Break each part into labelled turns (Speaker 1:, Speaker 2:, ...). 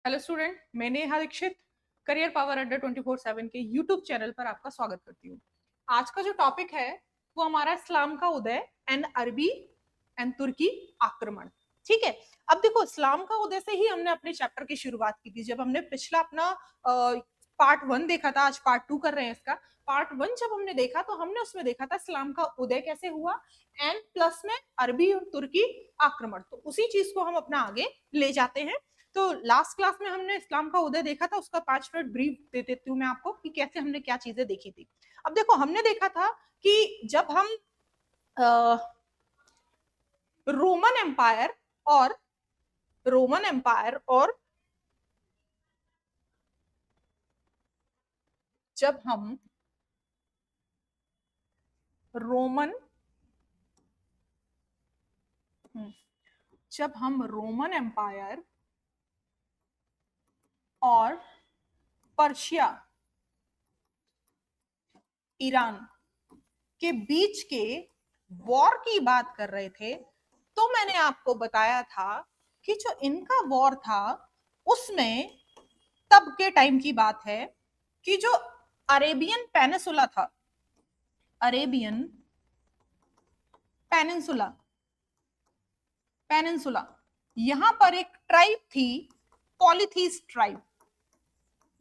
Speaker 1: Hello student, मैं Neha Dixit career power अड्डा 24/7 के यूट्यूब चैनल पर आपका स्वागत करती हूँ। आज का जो टॉपिक है वो हमारा इस्लाम का उदय एंड अरबी एंड तुर्की आक्रमण। ठीक है, अब देखो इस्लाम का उदय से ही हमने अपने चैप्टर की शुरुआत की थी। जब हमने पिछला अपना पार्ट 1 देखा था, आज पार्ट 2 कर रहे हैं इसका। पार्ट 1 जब हमने देखा तो हमने उसमें देखा था इस्लाम का उदय कैसे हुआ एंड प्लस में अरबी और तुर्की आक्रमण। तो उसी चीज को हम अपना आगे ले जाते हैं। तो लास्ट क्लास में हमने इस्लाम का उदय देखा था, उसका 5 मिनट ब्रीफ दे देती हूँ मैं आपको कि कैसे हमने क्या चीजें देखी थी। अब देखो हमने देखा था कि जब हम रोमन एम्पायर और रोमन एम्पायर और जब हम रोमन जब हम रोमन एम्पायर और पर्शिया ईरान के बीच के वॉर की बात कर रहे थे, तो मैंने आपको बताया था कि जो इनका वॉर था उसमें तब के टाइम की बात है कि जो अरेबियन पेनिसुला था, अरेबियन पेनिनसुला पेनिनसुला यहां पर एक ट्राइब थी, पॉलीथीस ट्राइब।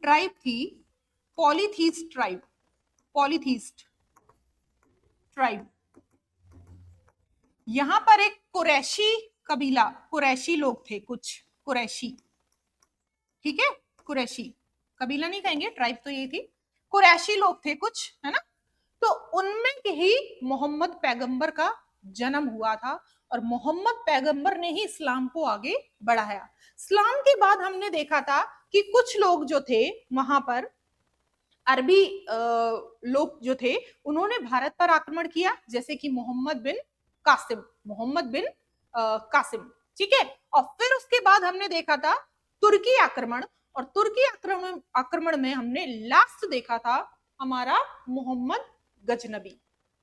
Speaker 1: ट्राइब थी पॉलीथीस ट्राइब, पॉलीथीस्ट ट्राइब। यहां पर एक कुरैशी कबीला, कुरैशी लोग थे, कुछ कुरैशी। ठीक है, कुरैशी कबीला नहीं कहेंगे, ट्राइब तो यही थी, कुरैशी लोग थे कुछ, है ना। तो उनमें ही मोहम्मद पैगंबर का जन्म हुआ था और मोहम्मद पैगंबर ने ही इस्लाम को आगे बढ़ाया। इस्लाम के बाद हमने देखा था कि कुछ लोग जो थे वहां पर अरबी लोग जो थे उन्होंने भारत पर आक्रमण किया, जैसे कि मोहम्मद बिन कासिम, मोहम्मद बिन कासिम। ठीक है, और फिर उसके बाद हमने देखा था तुर्की आक्रमण, और तुर्की आक्रमण में हमने लास्ट देखा था हमारा मोहम्मद गजनबी।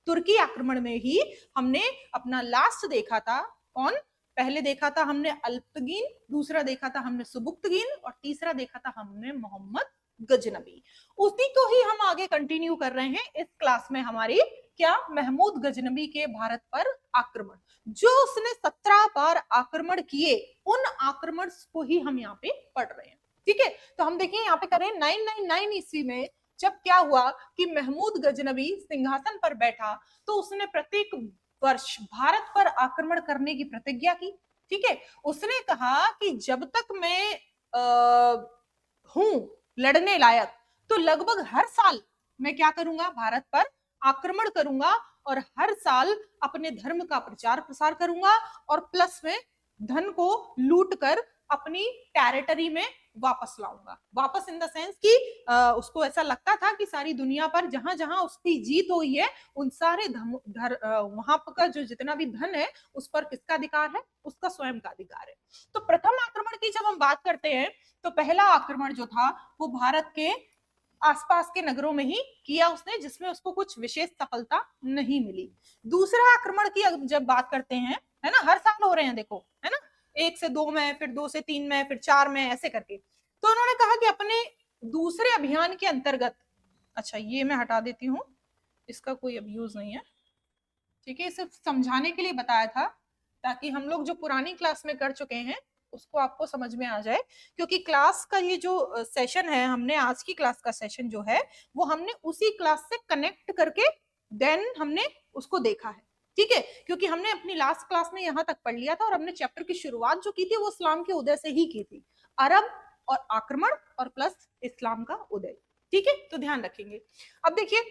Speaker 1: तुर्की आक्रमण में ही हमने अपना लास्ट देखा था। कौन? पहले देखा था हमने अल्पतगीन, दूसरा देखा था हमने सुबुक्तगीन, और तीसरा देखा था हमने मोहम्मद गजनबी। उसी को ही हम आगे कंटिन्यू कर रहे हैं इस क्लास में। हमारी क्या? महमूद गजनबी के भारत पर आक्रमण, जो उसने 17 बार आक्रमण किए, उन आक्रमण को ही हम यहाँ पे पढ़ रहे हैं। ठीक है, तो हम देखिए यहाँ पे करें 999 ईस्वी में जब क्या हुआ कि महमूद गजनबी सिंहासन पर बैठा, तो उसने प्रत्येक वर्ष भारत पर आक्रमण करने की प्रतिज्ञा की। ठीक है, उसने कहा कि जब तक मैं हूं लड़ने लायक, तो लगभग हर साल मैं क्या करूंगा? भारत पर आक्रमण करूंगा और हर साल अपने धर्म का प्रचार प्रसार करूंगा, और प्लस में धन को लूट कर अपनी टेरिटरी में वापस लाऊंगा। वापस इन द सेंस कि उसको ऐसा लगता था कि सारी दुनिया पर जहां जहां उसकी जीत हुई है, उन सारे वहां का जो जितना भी धन है उस पर किसका अधिकार है? उसका स्वयं का अधिकार है। तो प्रथम आक्रमण की जब हम बात करते हैं, तो पहला आक्रमण जो था वो भारत के आसपास के नगरों में ही किया उसने, जिसमें उसको कुछ विशेष सफलता नहीं मिली। दूसरा आक्रमण की जब बात करते हैं, है ना, हर साल हो रहे हैं देखो, है ना, 1 से 2 में, फिर 2 से 3 में, फिर 4 में, ऐसे करके। तो उन्होंने कहा कि अपने दूसरे अभियान के अंतर्गत, अच्छा ये मैं हटा देती हूँ, इसका कोई अब यूज नहीं है। ठीक है, सिर्फ समझाने के लिए बताया था ताकि हम लोग जो पुरानी क्लास में कर चुके हैं उसको आपको समझ में आ जाए। क्योंकि क्लास का ये जो सेशन है, हमने आज की क्लास का सेशन जो है वो हमने उसी क्लास से कनेक्ट करके देन हमने उसको देखा है। ठीक है, क्योंकि हमने अपनी लास्ट क्लास में यहाँ तक पढ़ लिया था और हमने चैप्टर की शुरुआत जो की थी वो इस्लाम के उदय से ही की थी, अरब और आक्रमण और प्लस इस्लाम का उदय। ठीक है, तो ध्यान रखेंगे। अब देखिए,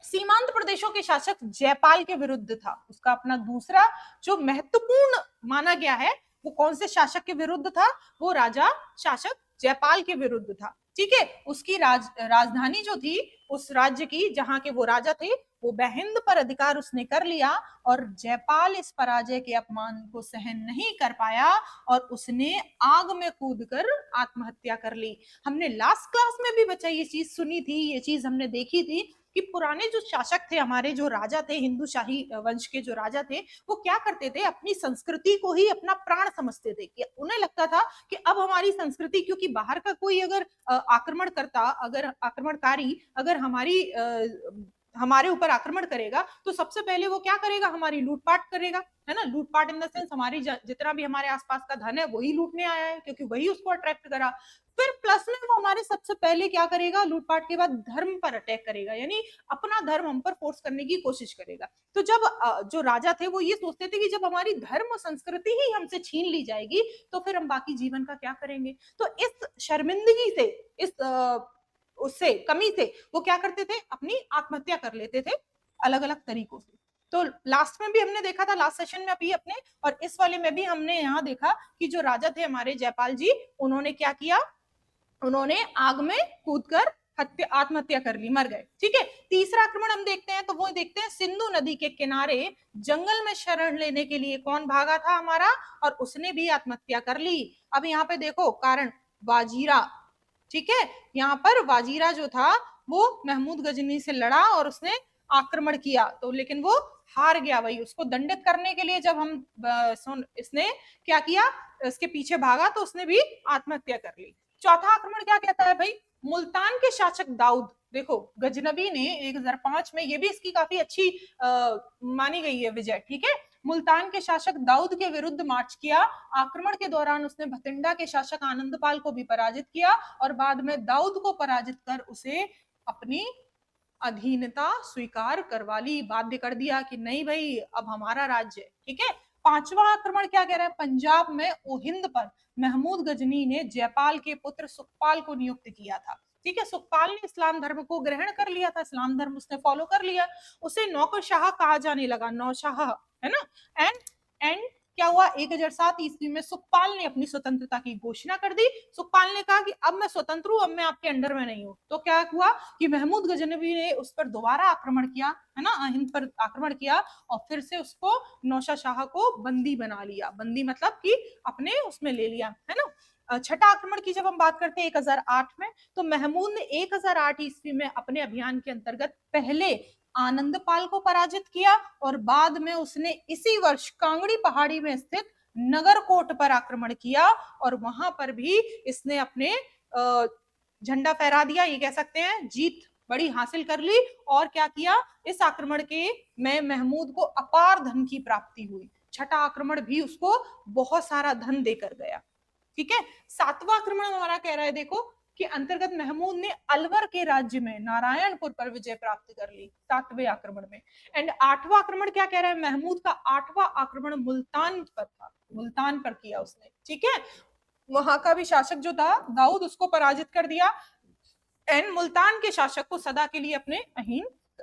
Speaker 1: सीमांत प्रदेशों के शासक जयपाल के विरुद्ध था। उसका अपना दूसरा जो महत्वपूर्ण माना गया है वो कौन से शासक के विरुद्ध था? वो राजा शासक जयपाल के विरुद्ध था। ठीक है, उसकी राजधानी जो थी उस राज्य की, जहां के वो राजा थे, वो बहिंद पर अधिकार उसने कर लिया, और जयपाल इस पराजय के अपमान को सहन नहीं कर पाया और उसने आग में कूदकर आत्महत्या कर ली। हमने लास्ट क्लास में भी बच्चा ये चीज सुनी थी, ये चीज हमने देखी थी कि पुराने जो शासक थे, हमारे जो राजा थे, हिंदू शाही वंश के जो राजा थे, वो क्या करते थे, अपनी संस्कृति को ही अपना प्राण समझते थे। कि उन्हें लगता था कि अब हमारी संस्कृति, क्योंकि बाहर का कोई अगर आक्रमणकारी अगर हमारे ऊपर आक्रमण करेगा, तो सबसे पहले वो क्या करेगा, हमारी लूटपाट करेगा, है ना। लूटपाट इन द सेंस हमारी जितना भी हमारे आसपास का धन है वही लूटने आया है, क्योंकि वही उसको अट्रैक्ट करा। फिर प्लस में वो हमारे सबसे पहले क्या करेगा, लूटपाट के बाद धर्म पर अटैक करेगा, यानी अपना धर्म हम पर फोर्स करने की कोशिश करेगा। तो जब जो राजा थे वो ये सोचते थे कि जब हमारी धर्म संस्कृति ही हमसे छीन ली जाएगी, तो फिर हम बाकी जीवन का क्या करेंगे। तो इस शर्मिंदगी से, इस उससे कमी से वो क्या करते थे, अपनी आत्महत्या कर लेते थे अलग अलग तरीकों से। तो लास्ट में भी हमने देखा था, लास्ट सेशन में अभी अपने, और इस वाले में भी हमने यहाँ देखा कि जो राजा थे हमारे जयपाल जी, उन्होंने क्या किया, उन्होंने आग में कूदकर आत्महत्या कर ली, मर गए। ठीक है। तीसरा आक्रमण हम देखते हैं, तो वो देखते हैं सिंधु नदी के किनारे जंगल में शरण लेने के लिए कौन भागा था हमारा, और उसने भी आत्महत्या कर ली। अब यहाँ पे देखो कारण, वाजीरा। ठीक है। यहाँ पर वाजीरा जो था वो महमूद गजनी से लड़ा और उसने आक्रमण किया, तो लेकिन वो हार गया। वही उसको दंडित करने के लिए जब हम इसने क्या किया, इसके पीछे भागा, तो उसने भी आत्महत्या कर ली। चौथा आक्रमण क्या कहता है भाई, मुल्तान के शासक दाऊद, देखो गजनबी ने 1005 में, ये भी इसकी काफी अच्छी मानी गई है विजय। ठीक है। मुल्तान के शासक दाऊद के विरुद्ध मार्च किया। आक्रमण के दौरान उसने भटिंडा के शासक आनंदपाल को भी पराजित किया, और बाद में दाऊद को पराजित कर उसे अपनी अधीनता स्वीकार करवा ली, बाध्य कर दिया कि नहीं भाई अब हमारा राज्य है। ठीक है। पांचवा आक्रमण क्या कह रहा है, पंजाब में ओहिंद पर महमूद गजनी ने जयपाल के पुत्र सुखपाल को नियुक्त किया था। ठीक है। सुखपाल ने इस्लाम धर्म को ग्रहण कर लिया था, इस्लाम धर्म उसने फॉलो कर लिया, उसे नौकरशाह कहा जाने लगा, नौशाह, है ना। एंड क्या हुआ, 1007 ईस्वी में सुखपाल ने अपनी स्वतंत्रता की घोषणा कर दी। सुखपाल ने कहा कि अब मैं स्वतंत्र हूं, अब मैं आपके अंडर में नहीं हूं। तो क्या हुआ कि महमूद गजनवी ने उस पर दोबारा आक्रमण किया, है ना, हिंद पर आक्रमण किया, और फिर से उसको नौशा शाह को बंदी बना लिया। बंदी मतलब कि अपने उसमें ले लिया, है ना। छठा आक्रमण की जब हम बात करते हैं 1008 में, तो महमूद ने 1008 ईस्वी में अपने अभियान के अंतर्गत पहले आनंदपाल को पराजित किया, और बाद में उसने इसी वर्ष कांगड़ी पहाड़ी में स्थित नगरकोट पर आक्रमण किया, और वहां पर भी इसने अपने झंडा फहरा दिया, ये कह सकते हैं जीत बड़ी हासिल कर ली। और क्या किया, इस आक्रमण के में महमूद को अपार धन की प्राप्ति हुई। छठा आक्रमण भी उसको बहुत सारा धन देकर गया। ठीक है। सातवां आक्रमण हमारा कह रहा है, देखो कि अंतर्गत महमूद ने अलवर के राज्य में नारायणपुर पर विजय प्राप्त कर ली 7वें आक्रमण में। एंड 8वां आक्रमण क्या कह रहा है, महमूद का 8वां आक्रमण मुल्तान पर था, मुल्तान पर किया उसने। ठीक है। वहां का भी शासक जो था दाऊद, उसको पराजित कर दिया, एंड मुल्तान के शासक को सदा के लिए अपने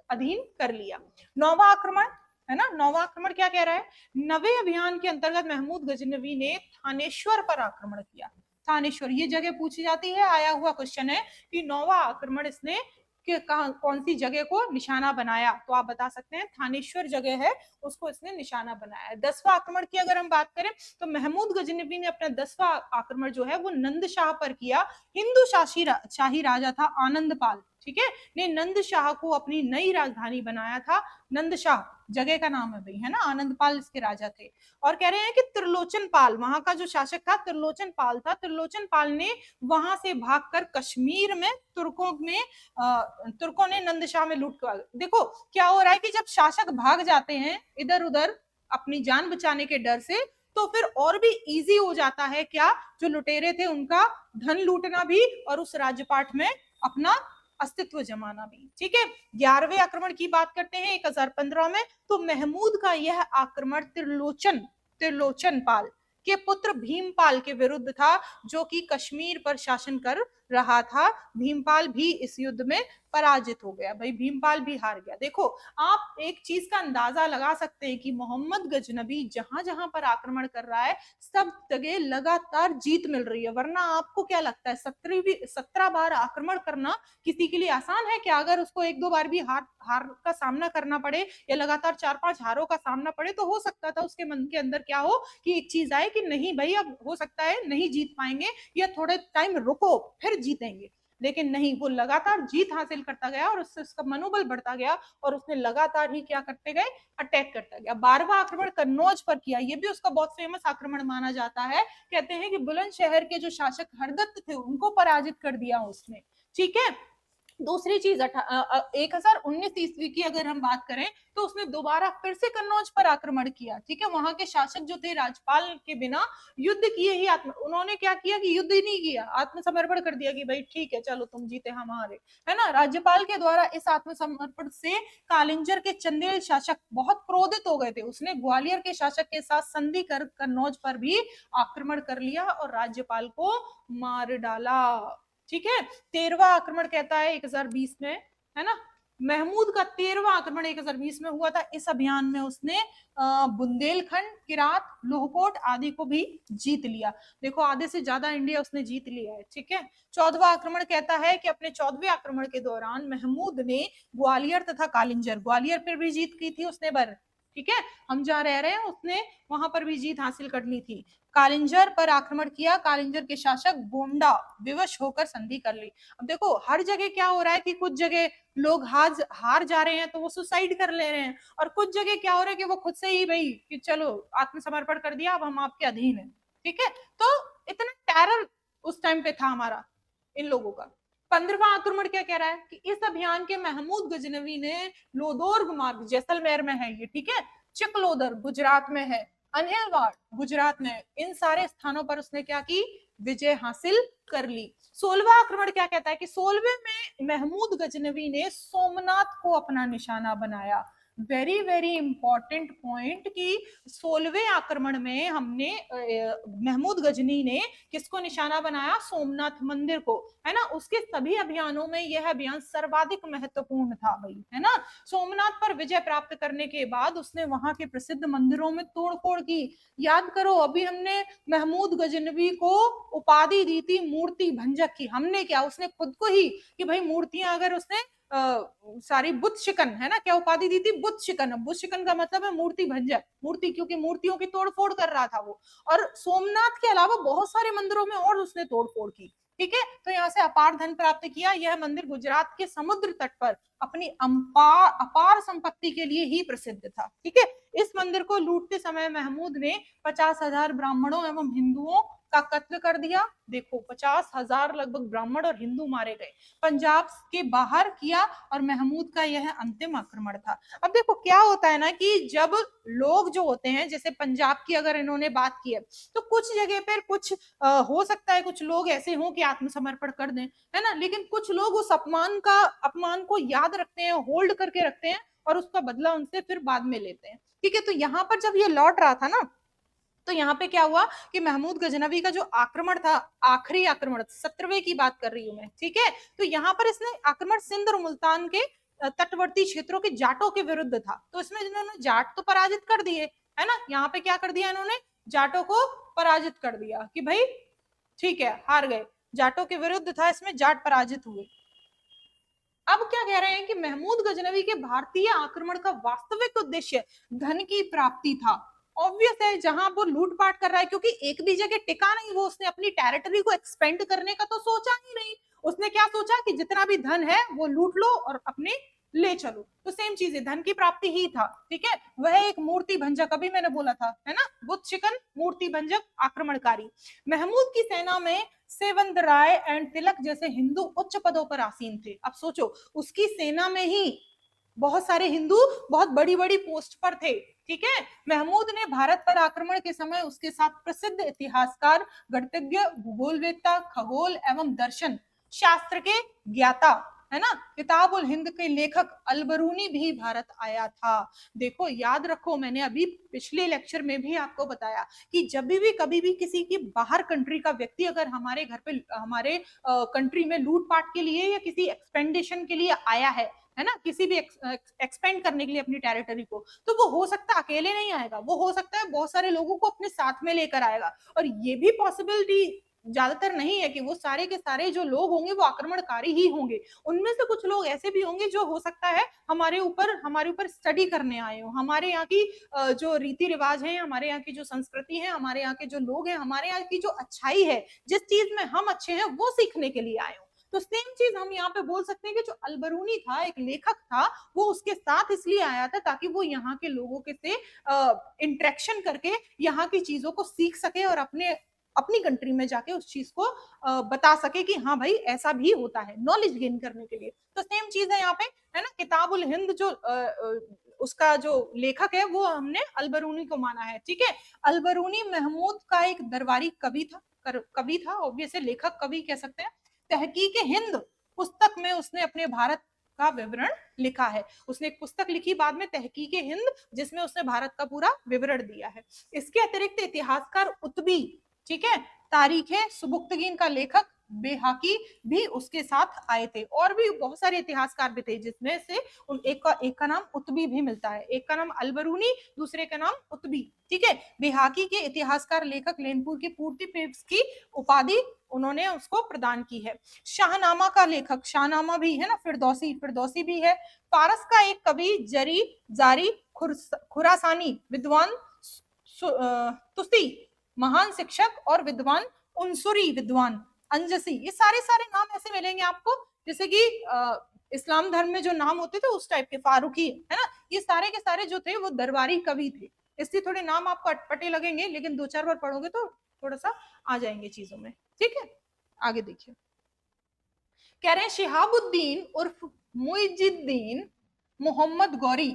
Speaker 1: अधीन कर लिया। 9वां आक्रमण, है ना, 9वां आक्रमण क्या कह रहा है, नवे अभियान के अंतर्गत महमूद गजनवी ने थानेश्वर पर आक्रमण किया। थानेश्वर ये जगह पूछी जाती है, आया हुआ क्वेश्चन है कि 9वां आक्रमण इसने कौन सी जगह को निशाना बनाया, तो आप बता सकते हैं थानेश्वर जगह है, उसको इसने निशाना बनाया। 10वां आक्रमण की अगर हम बात करें, तो महमूद गजनवी ने अपना 10वां आक्रमण जो है वो नंद शाह पर किया। हिंदू शाही राजा था आनंदपाल, ठीक है, ने नंद शाह को अपनी नई राजधानी बनाया था। नंद शाह जगह का नाम है भाई, है ना, आनंदपाल इसके राजा थे। और कह रहे हैं कि त्रिलोचन पाल वहां का जो शासक था, त्रिलोचन पाल था। त्रिलोचन पाल ने वहां से भागकर कश्मीर में तुर्कों ने नंदशाह में लूट कर, देखो क्या हो रहा है कि जब शासक भाग जाते हैं इधर उधर अपनी जान बचाने के डर से, तो फिर और भी इजी हो जाता है क्या, जो लुटेरे थे उनका धन लूटना भी और उस राज्यपाट में अपना अस्तित्व जमाना भी। ठीक है। 11वें आक्रमण की बात करते हैं 1015 में, तो महमूद का यह आक्रमण त्रिलोचन पाल के पुत्र भीमपाल के विरुद्ध था, जो कि कश्मीर पर शासन कर रहा था। भीमपाल भी इस युद्ध में पराजित हो गया, भाई भीमपाल भी हार गया। देखो आप एक चीज का अंदाजा लगा सकते हैं कि मोहम्मद गजनबी जहां जहां पर आक्रमण कर रहा है, सब जगह लगातार जीत मिल रही है। वरना आपको क्या लगता है 17 बार आक्रमण करना किसी के लिए आसान है क्या? अगर उसको 1-2 बार भी हार का सामना करना पड़े या लगातार 4-5 हारों का सामना पड़े, तो हो सकता था उसके मन के अंदर क्या हो कि एक चीज आए कि नहीं भाई अब हो सकता है नहीं जीत पाएंगे, या थोड़े टाइम रुको फिर जीतेंगे। लेकिन नहीं, वो लगातार जीत हासिल करता गया और उससे उसका मनोबल बढ़ता गया और उसने लगातार ही क्या करते गए, अटैक करता गया। 12वां आक्रमण कन्नौज पर किया, ये भी उसका बहुत फेमस आक्रमण माना जाता है। कहते हैं कि बुलंदशहर के जो शासक हरदत्त थे उनको पराजित कर दिया उसने, ठीक है। दूसरी चीज 1019 ईस्वी की अगर हम बात करें तो उसने दोबारा फिर से कन्नौज पर आक्रमण किया, ठीक है। वहां के शासक जो थे राजपाल के बिना युद्ध किए ही उन्होंने क्या किया कि युद्ध ही नहीं किया, आत्मसमर्पण कर दिया कि भाई ठीक है चलो तुम जीते हम हारे, है ना। राज्यपाल के द्वारा इस आत्मसमर्पण से कालिंजर के चंदेल शासक बहुत क्रोधित हो गए थे। उसने ग्वालियर के शासक के साथ संधि कर कन्नौज पर भी आक्रमण कर लिया और राज्यपाल को मार डाला, ठीक है। 13वां आक्रमण कहता है 1020 में, है ना। महमूद का 13वां आक्रमण 1020 में हुआ था। इस अभियान में उसने बुंदेलखंड, किरात, लोहकोट आदि को भी जीत लिया। देखो आधे से ज्यादा इंडिया उसने जीत लिया है, ठीक है। 14वां आक्रमण कहता है कि अपने 14वें आक्रमण के दौरान महमूद ने ग्वालियर तथा कालिंजर, ग्वालियर पर भी जीत की थी उसने बर, ठीक है। हम जहाँ रह रहे हैं उसने वहां पर भी जीत हासिल कर ली थी। कालिंजर पर आक्रमण किया, कालिंजर के शासक गोंडा विवश होकर संधि कर ली। अब देखो हर जगह क्या हो रहा है कि कुछ जगह लोग हार जा रहे हैं तो वो सुसाइड कर ले रहे हैं, और कुछ जगह क्या हो रहा है कि वो खुद से ही भाई कि चलो आत्मसमर्पण कर दिया, अब हम आपके अधीन हैं, ठीक है। तो इतना टेरर उस टाइम पे था हमारा इन लोगों का। 15वां आक्रमण क्या कह रहा है कि इस अभियान के महमूद गजनवी ने लोदोर्ग मार्ग, जैसलमेर में है ये, ठीक है, चिकलोदर गुजरात में है, अनहिलवाड़ गुजरात में, इन सारे स्थानों पर उसने क्या की, विजय हासिल कर ली। 16वां आक्रमण क्या कहता है कि 16वें में महमूद गजनवी ने सोमनाथ को अपना निशाना बनाया। वेरी वेरी इंपॉर्टेंट पॉइंट कि 16वें आक्रमण में हमने महमूद गजनी ने किसको निशाना बनाया, सोमनाथ मंदिर को, है ना। उसके सभी अभियानों में यह अभियान सर्वाधिक महत्वपूर्ण था भाई, है ना। सोमनाथ पर विजय प्राप्त करने के बाद उसने वहां के प्रसिद्ध मंदिरों में तोड़फोड़ की। याद करो अभी हमने महमूद गजनवी को उपाधि दी थी मूर्ति भंजक की, हमने क्या, उसने खुद को ही कि भाई मूर्तियां अगर उसने सारी बुत शिकन, है ना, क्या उपाधि दी थी, बुत शिकन। अब बुत शिकन का मतलब है मूर्ति भंजक, मूर्ति, क्योंकि मूर्तियों की तोड़फोड़ कर रहा था वो। और सोमनाथ के अलावा बहुत सारे मंदिरों में और उसने तोड़फोड़ की, ठीक है। तो यहाँ से अपार धन प्राप्त किया। यह मंदिर गुजरात के समुद्र तट पर अपनी अपार संपत्ति के लिए ही प्रसिद्ध था, ठीक है। इस मंदिर को लूटते समय महमूद ने 50,000 ब्राह्मणों एवं हिंदुओं का कत्ल कर दिया। देखो 50,000 लगभग ब्राह्मण और हिंदू मारे गए। पंजाब के बाहर किया और महमूद का यह अंतिम आक्रमण था। अब देखो क्या होता है ना कि जब लोग जो होते हैं, जैसे पंजाब की अगर इन्होंने बात की है, तो कुछ जगह पर कुछ हो सकता है कुछ लोग ऐसे हों कि आत्मसमर्पण कर दें, है ना, लेकिन कुछ लोग उस अपमान को याद रखते हैं, होल्ड करके रखते हैं और उसका बदला उनसे फिर बाद में लेते हैं, ठीक है। तो यहाँ पर जब ये लौट रहा था ना, तो यहाँ पे क्या हुआ कि महमूद गजनवी का जो आक्रमण था, आखिरी आक्रमण 17वें की बात कर रही हूं मैं, ठीक है। तो यहाँ पर इसने आक्रमण सिंध और मुल्तान के तटवर्ती क्षेत्रों के जाटों के विरुद्ध था। तो इसमें इन्होंने जाट तो पराजित कर दिए, है ना। यहाँ पे क्या कर दिया इन्होंने, जाटों को पराजित कर दिया कि भाई ठीक है हार गए, जाटों के विरुद्ध था, इसमें जाट पराजित हुए। अब क्या कह रहे हैं कि महमूद गजनवी के भारतीय आक्रमण का वास्तविक उद्देश्य धन की प्राप्ति था। ऑब्वियस है, जहां वो लूटपाट कर रहा है, क्योंकि एक भी जगह टिका नहीं, वो उसने अपनी टेरिटरी को एक्सपेंड करने का तो सोचा ही नहीं। उसने क्या सोचा कि जितना भी धन है वो लूट लो और अपने ले चलो। तो सेम चीज है, धन की प्राप्ति ही था, ठीक है। वह एक मूर्ति भंजक, अभी मैंने बोला था, है ना, बुत शिकन मूर्ति भंजक आक्रमणकारी। महमूद की सेना में सेवंत राय एंड तिलक जैसे हिंदू उच्च पदों पर आसीन थे। अब सोचो उसकी सेना में ही बहुत सारे हिंदू बहुत बड़ी बड़ी पोस्ट पर थे, ठीक है। महमूद ने भारत पर आक्रमण के समय उसके साथ प्रसिद्ध इतिहासकार, गणितज्ञ, भूगोलवेत्ता, खगोल एवं दर्शन शास्त्र के ज्ञाता, है ना, किताब उल हिंद के लेखक अलबरूनी भी भारत आया था। देखो याद रखो, मैंने अभी पिछले लेक्चर में भी आपको बताया कि जब भी कभी भी किसी की बाहर कंट्री का व्यक्ति अगर हमारे घर पे, हमारे कंट्री में लूटपाट के लिए या किसी एक्सपेंडिशन के लिए आया है ना, किसी भी एक्सपेंड करने के लिए अपनी टेरिटरी को, तो वो हो सकता है अकेले नहीं आएगा, वो हो सकता है बहुत सारे लोगों को अपने साथ में लेकर आएगा। और ये भी पॉसिबिलिटी ज्यादातर नहीं है कि वो सारे के सारे जो लोग होंगे वो आक्रमणकारी ही होंगे। उनमें से कुछ लोग ऐसे भी होंगे जो हो सकता है हमारे ऊपर स्टडी करने आए हो, हमारे यहाँ की जो रीति रिवाज है, हमारे यहाँ की जो संस्कृति है, हमारे यहाँ के जो लोग हैं, हमारे यहाँ की जो अच्छाई है, जिस चीज में हम अच्छे हैं वो सीखने के लिए आए हो। तो सेम चीज हम यहाँ पे बोल सकते हैं कि जो अलबरूनी था, एक लेखक था, वो उसके साथ इसलिए आया था ताकि वो यहाँ के लोगों के से इंटरेक्शन करके यहाँ की चीजों को सीख सके और अपनी कंट्री में जाके उस चीज को बता सके कि हाँ भाई ऐसा भी होता है, नॉलेज गेन करने के लिए। तो सेम चीज है यहाँ पे, है ना। किताबुल हिंद जो उसका जो लेखक है वो हमने अलबरूनी को माना है, ठीक है। अलबरूनी महमूद का एक दरबारी कवि था ऑब्वियसली, लेखक कवि कह सकते हैं। तहकीक हिंद पुस्तक में उसने अपने भारत का विवरण लिखा है। उसने एक पुस्तक लिखी बाद में, तहकीक हिंद, जिसमें उसने भारत का पूरा विवरण दिया है। इसके अतिरिक्त इतिहासकार उतबी, ठीक है, तारीख सुबुक्तगीन का लेखक बेहाकी भी उसके साथ आए थे। और भी बहुत सारे इतिहासकार भी थे, जिसमें से एक का नाम उतबी भी मिलता है। एक का नाम अलबरूनी, दूसरे का नाम उतबी, ठीक है। बेहाकी के इतिहासकार लेखक लेनपुर की पूर्ति पेप्स की उपाधि उन्होंने उसको प्रदान की है। शाहनामा का लेखक, शाहनामा भी है ना, फिरदौसी भी है। फारस का एक कवि जरी जारी खुरासानी, विद्वान तुसी, महान शिक्षक और विद्वान उनसुरी, विद्वान अंजसी, ये सारे नाम ऐसे मिलेंगे आपको जैसे कि इस्लाम धर्म में जो नाम होते थे उस टाइप के, फारूकी, है ना। ये सारे के सारे जो थे वो दरबारी कवि थे। इसलिए थोड़े नाम आपको अटपटे लगेंगे, लेकिन 2-4 बार पढ़ोगे तो थोड़ा सा आ जाएंगे चीजों में, ठीक है। आगे देखिए, कह रहे हैं शिहाबुद्दीन उर्फ मुइजुद्दीन मोहम्मद गौरी।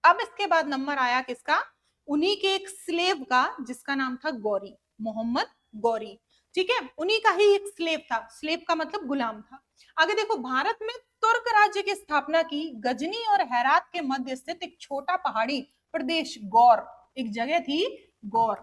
Speaker 1: अब इसके बाद नंबर आया किसका, उन्हीं के एक स्लेव का जिसका नाम था गौरी, मोहम्मद गौरी, ठीक है। उन्हीं का ही एक स्लेव था, स्लेव का मतलब गुलाम था। आगे देखो, भारत में तुर्क राज्य की स्थापना की गजनी और हेरात के मध्य स्थित एक छोटा पहाड़ी प्रदेश गौर, एक जगह थी गौर।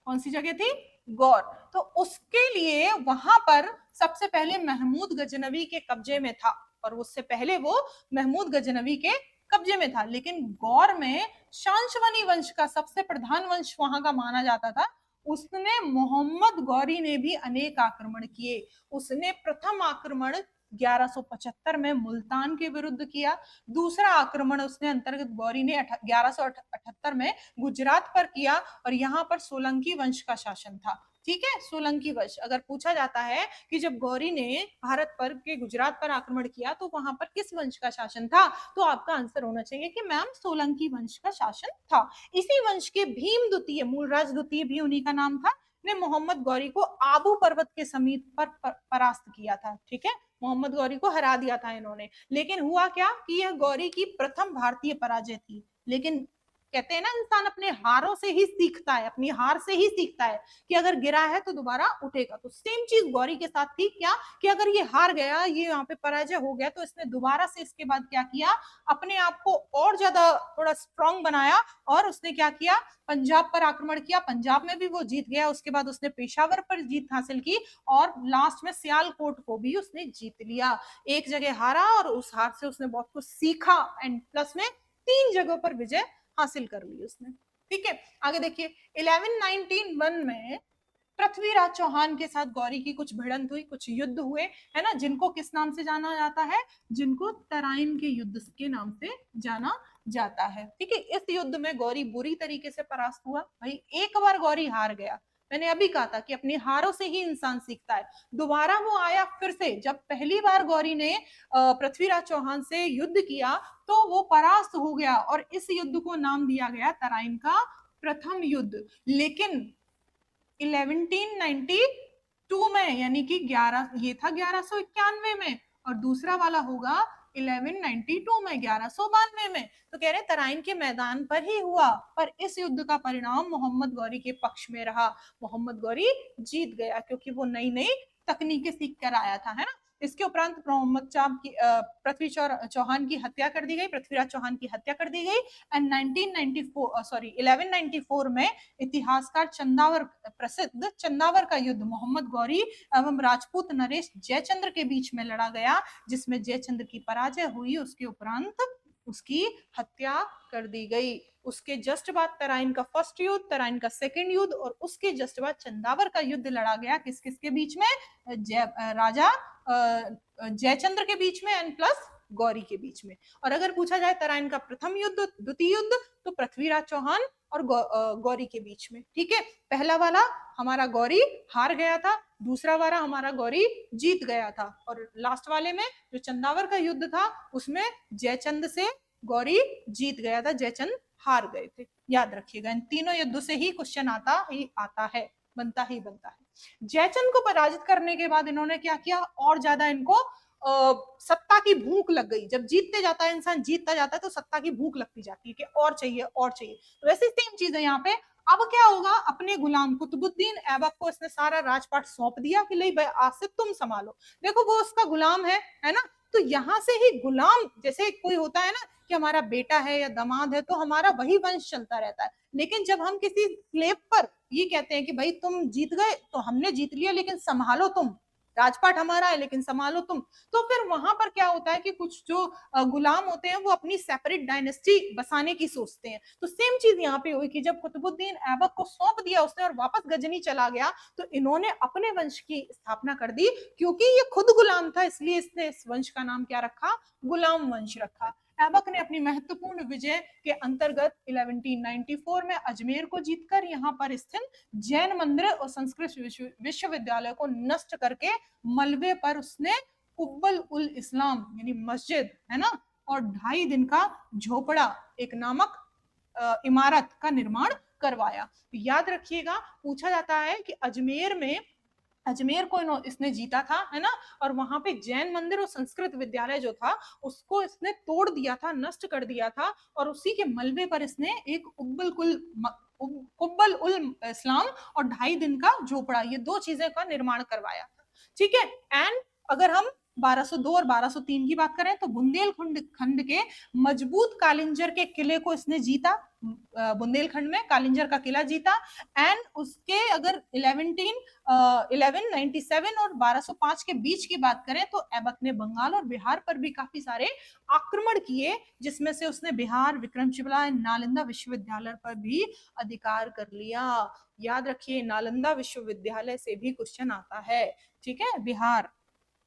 Speaker 1: कौन सी जगह थी, गौर। तो उसके लिए वहां पर सबसे पहले महमूद गजनवी के कब्जे में था, और उससे पहले वो महमूद गजनवी के कब्जे में था। लेकिन गौर में शांशवनी वंश का सबसे प्रधान वंश वहां का माना जाता था। उसने मोहम्मद गौरी ने भी अनेक आक्रमण किए। उसने प्रथम आक्रमण 1175 में मुल्तान के विरुद्ध किया। दूसरा आक्रमण उसने अंतर्गत गौरी ने 1178 में गुजरात पर किया, और यहाँ पर सोलंकी वंश का शासन था, ठीक है। सोलंकी वंश, अगर पूछा जाता है कि जब गौरी ने भारत पर के गुजरात पर आक्रमण किया तो वहां पर किस वंश का शासन था, तो आपका आंसर होना चाहिए कि मैम सोलंकी वंश का शासन था। इसी वंश के भीम द्वितीय, मूलराज द्वितीय भी उन्हीं का नाम था, ने मोहम्मद गौरी को आबू पर्वत के समीप पर परास्त किया था, ठीक है। मोहम्मद गौरी को हरा दिया था इन्होंने। लेकिन हुआ क्या कि यह गौरी की प्रथम भारतीय पराजय थी। लेकिन कहते हैं ना, इंसान अपने हारों से ही सीखता है, अपनी हार से ही सीखता है कि अगर गिरा है तो दोबारा उठेगा। तो सेम चीज गौरी के साथ थी, क्या कि अगर ये हार गया, ये यहाँ पे पराजय हो गया, तो इसने दोबारा से इसके बाद क्या किया, अपने आप को और ज्यादा थोड़ा स्ट्रांग बनाया, और उसने क्या किया, पंजाब पर आक्रमण किया। पंजाब में भी वो जीत गया। उसके बाद उसने पेशावर पर जीत हासिल की, और लास्ट में सियालकोट को भी उसने जीत लिया। एक जगह हारा और उस हार से उसने बहुत कुछ सीखा, एंड प्लस में 3 जगहों पर विजय हासिल कर ली उसने, ठीक है। आगे देखिए, 1191 में पृथ्वीराज चौहान के साथ गौरी की कुछ भिड़ंत हुई, कुछ युद्ध हुए, है ना, जिनको किस नाम से जाना जाता है, जिनको तराइन के युद्ध के नाम से जाना जाता है, ठीक है। इस युद्ध में गौरी बुरी तरीके से परास्त हुआ। भाई एक बार गौरी हार गया, मैंने अभी कहा था कि अपनी हारों से ही इंसान सीखता है। दोबारा वो आया फिर से, जब पहली बार गौरी ने पृथ्वीराज चौहान से युद्ध किया तो वो परास्त हो गया, और इस युद्ध को नाम दिया गया तराइन का प्रथम युद्ध। लेकिन 1192 में, यानी कि 11, ये था 1191 में, और दूसरा वाला होगा 1192 में, 1192 में। तो कह रहे तराइन के मैदान पर ही हुआ, पर इस युद्ध का परिणाम मोहम्मद गौरी के पक्ष में रहा। मोहम्मद गौरी जीत गया, क्योंकि वो नई नई तकनीकें सीख कर आया था, है ना। इसके उपरांत मोहम्मद पृथ्वी चौहान की हत्या कर दी गई, पृथ्वीराज चौहान की हत्या कर दी गई। एंड 1194 में इतिहासकार चंदावर, प्रसिद्ध चंदावर का युद्ध मोहम्मद गौरी एवं राजपूत नरेश जयचंद्र के बीच में लड़ा गया, जिसमें जयचंद्र की पराजय हुई। उसके उपरांत उसकी हत्या कर दी गई। उसके जस्ट बाद तराइन का फर्स्ट युद्ध, तराइन का सेकंड युद्ध, और उसके जस्ट बाद चंदावर का युद्ध लड़ा गया। किस किस के बीच में, राजा जयचंद्र के बीच में, एंड प्लस गौरी के बीच में। और अगर पूछा जाए तराइन का प्रथम युद्ध, द्वितीय युद्ध, तो पृथ्वीराज चौहान और गौरी के बीच में। ठीक है, पहला वाला हमारा गौरी हार गया था, दूसरा वाला हमारा गौरी जीत गया था, और लास्ट वाले में जो चंदावर का युद्ध था उसमें जयचंद से गौरी जीत गया था, जयचंद हार गए थे। याद रखिएगा, इन तीनों युद्धों से ही क्वेश्चन आता है, बनता ही बनता है। जयचंद को पराजित करने के बाद इन्होंने क्या किया, और ज्यादा इनको सत्ता की भूख लग गई। जब जीतते जाता है इंसान, जीतता जाता है तो सत्ता की भूख लगती जाती है कि और चाहिए और चाहिए। तो वैसे सेम चीज है यहाँ पे। अब क्या होगा, अपने गुलाम कुतुबुद्दीन ऐबक को इसने सारा राजपाट सौंप दिया कि ले भाई आज से तुम संभालो। देखो वो उसका गुलाम है ना, तो यहाँ से ही गुलाम, जैसे कोई होता है ना कि हमारा बेटा है या दामाद है तो हमारा वही वंश चलता रहता है। लेकिन जब हम किसी स्लेव पर ये कहते हैं कि भाई तुम जीत गए तो हमने जीत लिया लेकिन संभालो तुम, राजपाट हमारा है लेकिन संभालो तुम, तो फिर वहां पर क्या होता है कि कुछ जो गुलाम होते हैं वो अपनी सेपरेट डायनेस्टी बसाने की सोचते हैं। तो सेम चीज यहाँ पे हुई कि जब कुतुबुद्दीन ऐबक को सौंप दिया उसने और वापस गजनी चला गया, तो इन्होंने अपने वंश की स्थापना कर दी। क्योंकि ये खुद गुलाम था इसलिए इसने इस वंश का नाम क्या रखा, गुलाम वंश रखा। ऐबक ने अपनी महत्वपूर्ण विजय के अंतर्गत 1194 में अजमेर को जीतकर यहाँ पर स्थित जैन मंदिर और संस्कृत विश्वविद्यालय को नष्ट करके मलबे पर उसने कुब्बल उल इस्लाम यानी मस्जिद है ना, और 2.5 दिन का झोपड़ा एक नामक इमारत का निर्माण करवाया। याद रखिएगा, पूछा जाता है कि अजमेर को इसने जीता था है ना, और वहां पे जैन मंदिर और संस्कृत विद्यालय जो था उसको इसने तोड़ दिया था, नष्ट कर दिया था, और उसी के मलबे पर इसने एक कुब्बल उल इस्लाम और 2.5 दिन का झोपड़ा, ये 2 चीजें का निर्माण करवाया था। ठीक है, एंड अगर हम 1202 और 1203 की बात करें तो बुंदेलखंड के मजबूत कालिंजर के किले को इसने जीता, बुंदेलखंड में कालिंजर का किला जीता। एंड उसके अगर 1197 और 1205 के बीच की बात करें तो ऐबक ने बंगाल और बिहार पर भी काफी सारे आक्रमण किए, जिसमें से उसने बिहार, विक्रमशिला, नालंदा विश्वविद्यालय पर भी अधिकार कर लिया। याद रखिए, नालंदा विश्वविद्यालय से भी क्वेश्चन आता है। ठीक है,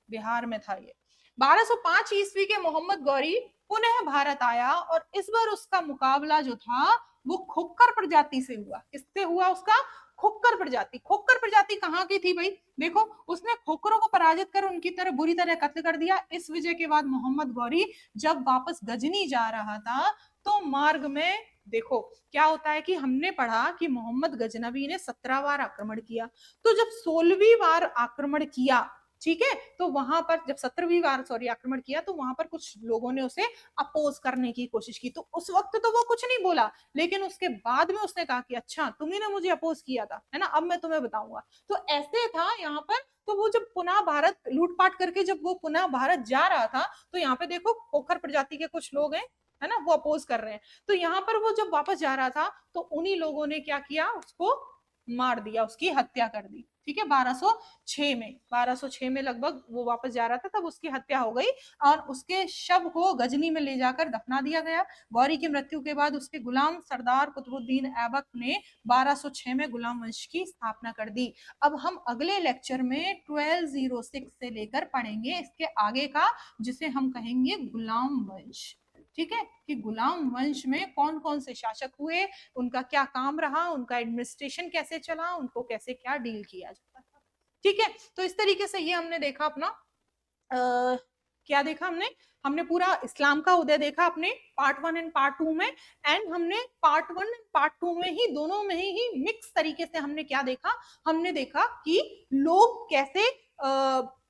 Speaker 1: बिहार में था ये। 1205 ईस्वी के मोहम्मद गौरी पुनः भारत आया और इस बार उसका मुकाबला जो था वो खोखर प्रजाति से हुआ। किससे हुआ उसका? खोखर प्रजाति। खोखर प्रजाति कहाँ की थी भाई? देखो, उसने खोखरों को पराजित कर उनकी तरह बुरी तरह कत्ल कर दिया। इस विजय के बाद मोहम्मद गौरी जब वापस गजनी जा रहा था तो मार्ग में देखो क्या होता है कि हमने पढ़ा कि मोहम्मद गजनवी ने 17 बार आक्रमण किया, तो जब 16वीं बार आक्रमण किया, ठीक है, तो वहां पर जब 17वीं बार आक्रमण किया तो वहां पर कुछ लोगों ने उसे अपोज करने की कोशिश की। तो उस वक्त तो वो कुछ नहीं बोला, लेकिन उसके बाद में उसने कहा कि अच्छा तुम्ही ने मुझे अपोज किया था है ना, अब मैं तुम्हें बताऊंगा। तो ऐसे था यहाँ पर। तो वो जब पुनः भारत लूटपाट करके जब वो पुनः भारत जा रहा था तो यहाँ पे देखो खोखर प्रजाति के कुछ लोग हैं है ना, वो अपोज कर रहे हैं। तो यहाँ पर वो जब वापस जा रहा था तो उन्हीं लोगों ने क्या किया, उसको मार दिया, उसकी हत्या कर दी। ठीक है, 1206 में लगभग वो वापस जा रहा था, तब उसकी हत्या हो गई और उसके शव को गजनी में ले जाकर दफना दिया गया। गौरी की मृत्यु के बाद उसके गुलाम सरदार कुतुबुद्दीन ऐबक ने 1206 में गुलाम वंश की स्थापना कर दी। अब हम अगले लेक्चर में 1206 से लेकर पढ़ेंगे इसके आगे का, जिसे हम कहेंगे गुलाम वंश। ठीक है, कि गुलाम वंश में कौन कौन से शासक हुए, उनका क्या काम रहा, उनका एडमिनिस्ट्रेशन कैसे चला, उनको कैसे क्या डील किया जाता था। ठीक है, तो इस तरीके से ये हमने देखा अपना क्या देखा हमने पूरा इस्लाम का उदय देखा अपने पार्ट 1 एंड पार्ट 2 में। एंड हमने पार्ट 1 एंड पार्ट 2 में ही दोनों में ही मिक्स तरीके से हमने क्या देखा, हमने देखा कि लोग कैसे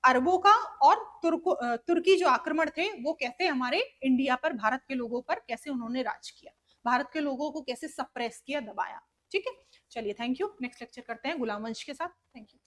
Speaker 1: अरबों का और तुर्की जो आक्रमण थे वो कैसे हमारे इंडिया पर, भारत के लोगों पर कैसे उन्होंने राज किया, भारत के लोगों को कैसे सप्रेस किया, दबाया। ठीक है, चलिए थैंक यू। नेक्स्ट लेक्चर करते हैं गुलाम वंश के साथ। Thank you.